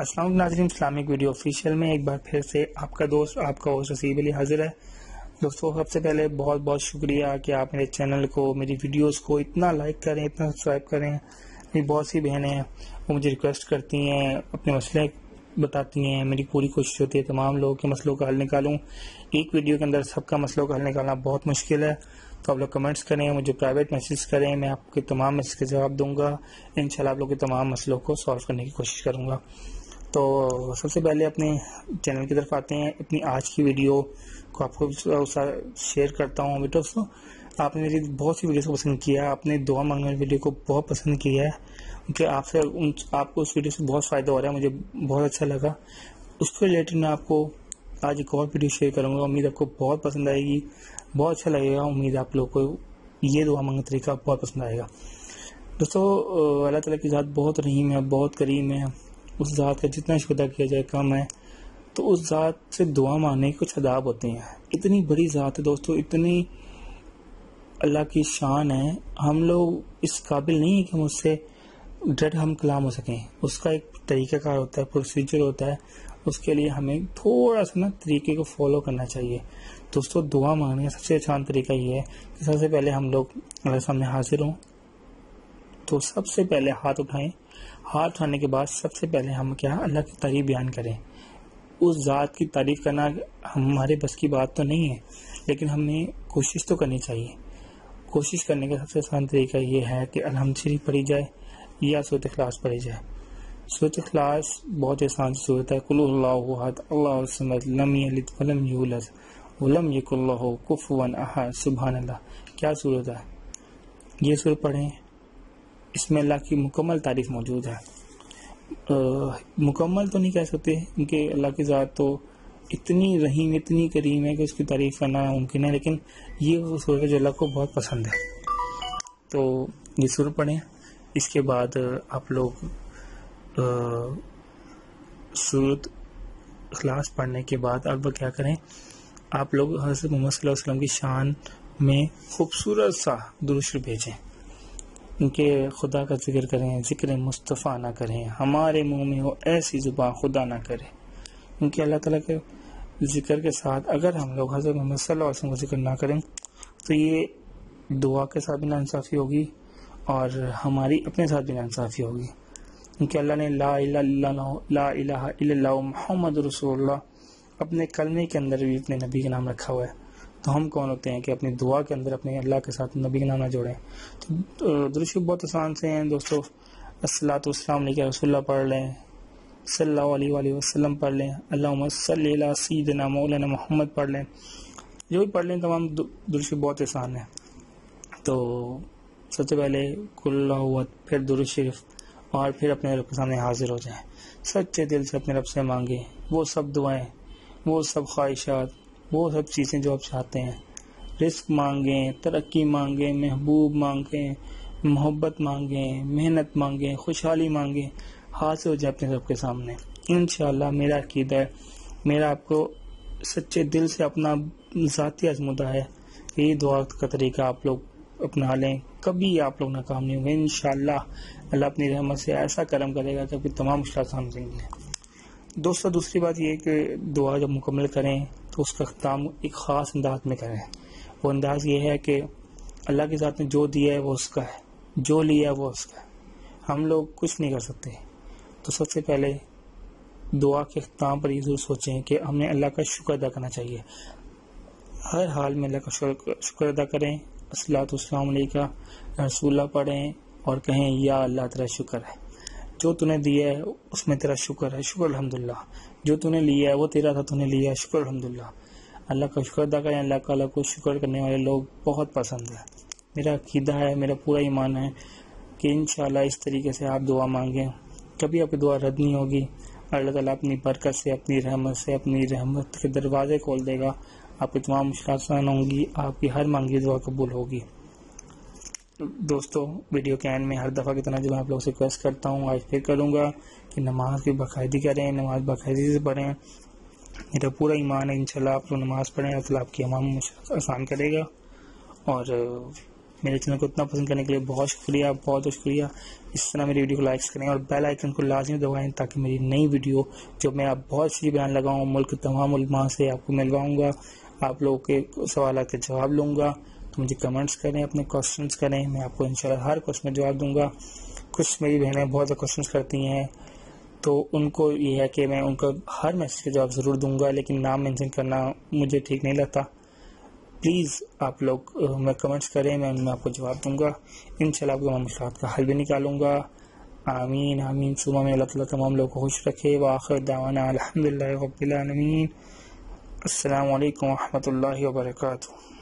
السلام علیکم ناظرین، اسلامک ویڈیو آفیشیل میں ایک بار پھر سے آپ کا دوست آپ کا ہوسٹ رسیب علی حاضر ہے۔ دوستو، سب سے پہلے بہت بہت شکریہ کہ آپ میرے چینل کو، میری ویڈیوز کو اتنا لائک کریں، اتنا سبسکرائب کریں۔ میری بہت سی بہنیں ہیں وہ مجھے ریکویسٹ کرتی ہیں، اپنے مسئلے بتاتی ہیں۔ میری پوری کوشش ہوتی ہے تمام لوگوں کے مسئلوں کا حل نکالوں۔ ایک ویڈیو کے اندر سب کا مسئلوں کا حل نکالنا بہت مشکل ہے، تو آپ لوگ کمنٹس کریں، مجھے پرائیویٹ میسیج کریں، میں آپ کے تمام میسیج کے جواب دوں گا۔ انشاءاللہ آپ لوگ کے تمام مسئلوں کو سالو کرنے کی کوشش کروں گا۔ تو سب سے پہلے اپنے چینل کی طرف آتے ہیں۔ اپنی آج کی ویڈیو کو آپ کو شیئر کرتا ہوں۔ دوستوں، آپ نے میری بہت سی ویڈیوز کو پسند کیا، آپ نے دعا مانگنے ویڈیو کو بہت پسند کیا ہے، کیونکہ آپ کو اس ویڈیو سے بہت فائدہ ہو رہا ہے، مجھے بہت اچھا لگا۔ اس کے ریلیٹڈ میں آپ کو آج ایک اور ویڈیو شیئر کروں گا، امید آپ کو بہت پسند آئے گی، بہت اچھا لگے گا۔ امید آپ لوگ کو یہ دعا مانگنے طریقہ بہت پسند آئے گا۔ دوستوں، اللہ تعالیٰ کی ذات بہت رحیم ہے، بہت کریم ہے۔ اس ذات کا جتنا شکر کیا جائے کم ہے۔ تو اس ذات سے دعا مانگنے کے کچھ آداب ہوتے ہیں۔ اتنی بڑی ذات ہے دوستو، اتنی اللہ کی شان ہے، ہم لوگ اس قابل نہیں ہیں کہ ہم اس سے ڈائریکٹ ہم کلام ہو سکیں۔ اس کا ایک طریقہ کار ہوتا ہے، پروسیجر ہوتا ہے، اس کے لیے ہمیں تھوڑا سا طریقے کو فالو کرنا چاہیے۔ دوستو، دعا مانگنے کا سب سے آسان طریقہ یہ ہے کہ سب سے پہلے ہم لوگ اللہ کے سامنے حاضر ہوں، تو سب سے پہلے ہاتھ اٹھائیں۔ ہاتھ اٹھانے کے بعد سب سے پہلے ہم اللہ کی تعریف بیان کریں۔ اس ذات کی تعریف کرنا ہمارے بس کی بات تو نہیں ہے، لیکن ہمیں کوشش تو کرنی چاہیے۔ کوشش کرنے کا سب سے آسان طریقہ یہ ہے کہ الحمد شریف پڑھی جائے یا سورۃ اخلاص پڑھی جائے۔ سورۃ اخلاص بہت آسان صورت ہے۔ قل اللہ احد اللہ الصمد لم یلد ولم یولد ولم یکن لہ کفوا احد۔ سبحان اللہ، کیا صورت ہے! یہ سورت پڑھیں، اس میں اللہ کی مکمل تعریف موجود ہے۔ مکمل تو نہیں کہہ سکتے، کیونکہ اللہ کی ذات تو اتنی رحیم، اتنی کریم ہے کہ اس کی تعریف کرنا ممکن ہے، لیکن یہ وہ سورت ہے جو اللہ کو بہت پسند ہے۔ تو یہ سورت پڑھیں۔ اس کے بعد آپ لوگ سورت اخلاص پڑھنے کے بعد اب کیا کریں، آپ لوگ حضرت محمد صلی اللہ علیہ وسلم کی شان میں خوبصورت سا درود شریف بھیجیں، کیونکہ خدا کا ذکر کریں، ذکر مصطفیٰ نہ کریں، ہمارے منہ میں ہو ایسی زبان خدا نہ کرے۔ کیونکہ اللہ تعالیٰ کے ذکر کے ساتھ اگر ہم لوگ حضرت محمد صلی اللہ علیہ وسلم کا ذکر نہ کریں تو یہ دعا کے ساتھ بھی ناانصافی ہوگی اور ہماری اپنے ساتھ بھی ناانصافی ہوگی۔ کیونکہ اللہ نے لا الہ الا اللہ محمد رسول اللہ اپنے کلمے کے اندر بھی اپنے نبی کا نام رکھا ہوا ہے، تو ہم کون ہوتے ہیں کہ اپنی دعا کے اندر اپنے اللہ کے ساتھ نبی کا نام نہ جوڑیں۔ تو درود شریف بہت آسان سے ہیں دوستو۔ الصلاۃ والسلام علیہ رسول اللہ پڑھ لیں، صلی اللہ علیہ وآلہ وسلم پڑھ لیں، اللہم صلی علی سیدنا مولانا محمد پڑھ لیں، جو بھی پڑھ لیں، تمام درود شریف بہت آسان ہے۔ تو سب سے پہلے قل اللہ احد، پھر درود شریف، اور پھر اپنے رب کے سامنے حاضر ہو جائیں۔ سچے دل سے اپنے رب سے مانگیں وہ سب دعائیں، وہ سب خواہشات، وہ سب چیزیں جو آپ چاہتے ہیں۔ رزق مانگیں، ترقی مانگیں، محبوب مانگیں، محبت مانگیں، محنت مانگیں، خوشحالی مانگیں، حاضر ہو جائے اپنے رب کے سامنے۔ انشاءاللہ میرا عقیدہ ہے، میرا آپ کو سچے دل سے اپنا ذاتی عزمودہ ہے کہ یہ دعا کا طریقہ آپ لوگ اپنا لیں، کبھی آپ لوگ ناکام نہیں ہوں گے۔ انشاءاللہ اللہ اپنی رحمت سے ایسا کرم کرے گا کہ آپ کی تمام مشکلات ہم دیں گے۔ دوستو، دوسری بات یہ کہ دعا جب مکمل کریں تو اس کا اختتام ایک خاص انداز میں کریں۔ وہ انداز یہ ہے کہ اللہ کی ذات نے جو دیا ہے وہ اس کا ہے، جو لیا ہے وہ اس کا ہے، ہم لوگ کچھ نہیں کر سکتے۔ تو سب سے پہلے دعا کے اختتام پر یہ ضرور سوچیں کہ ہمیں اللہ کا شکر ادا کرنا چاہیے۔ ہر حال میں اللہ کا شکر ادا کریں۔ الصلاۃ والسلام علیکہ رسول اللہ پڑھیں اور کہیں یا اللہ تیرا شکر ہے، جو تو نے دیا ہے اس میں تیرا شکر ہے، شکر الحمدللہ، جو تو نے لیا ہے وہ تیرا تھا، تو نے لیا ہے، شکر الحمدللہ۔ اللہ کا شکر ادا کریں۔ اللہ تعالیٰ کو شکر کرنے والے لوگ بہت پسند ہیں۔ میرا عقیدہ ہے، میرا پورا ایمان ہے کہ انشاءاللہ اس طریقے سے آپ دعا مانگیں، کبھی آپ کی دعا رد نہیں ہوگی۔ اللہ تعالیٰ اپنی برکت سے، اپنی رحمت سے، اپنی رحمت کے دروازے کھول دے گا، آپ کی تمام مشکلات آسان ہوں گی، آپ کی ہر مانگی دعا قبول ہوگی۔ دوستو، ویڈیو کے اینڈ میں ہر دفعہ کی طرح جو میں آپ لوگوں سے ریکویسٹ کرتا ہوں، آج پھر کروں گا کہ نماز کی باقاعدگی کریں، نماز باقاعدگی سے پڑھیں۔ میرا پورا ایمان ہے انشاءاللہ آپ لوگ نماز پڑھیں، اللہ آپ کی تمام مشکلات آسان کرے گا۔ اور میرے چینل کو اتنا پسند کرنے کے لیے بہت شکریہ، بہت شکریہ۔ اس طرح میری ویڈیو کو لائکس کریں اور بیل آئیکن کو لازمی دبائیں تاکہ میری نئی ویڈیو جو میں اب بہت سی بنانے لگا ہوں، ملک تمام علماء سے آپ کو ملواؤں گا، آپ لوگوں کے سوالات کے جواب لوں گا، تو مجھے کمنٹس کریں، اپنے کوسچنس کریں، میں آپ کو انشاءاللہ ہر کوسچن میں جواب دوں گا۔ کچھ میری بہنیں بہت زیادہ کوسچنس کرتی ہیں تو ان کو یہ ہے کہ میں ان کو ہر میسج کا جواب ضرور دوں گا، لیکن نام مینشن کرنا مجھے ٹھیک نہیں لگتا۔ پلیز آپ لوگ میں کمنٹس کریں، میں ان میں آپ کو جواب دوں گا، انشاءاللہ آپ تمام مشکلات کا حل بھی نکالوں گا۔ آمین آمین ثم میں اللہ تعالیٰ تمام لوگوں کو خوش رکھے۔ وآخر دعوانا الحمدللہ رب العالمین۔ السلام علیکم ورحمۃ اللہ وبرکاتہ۔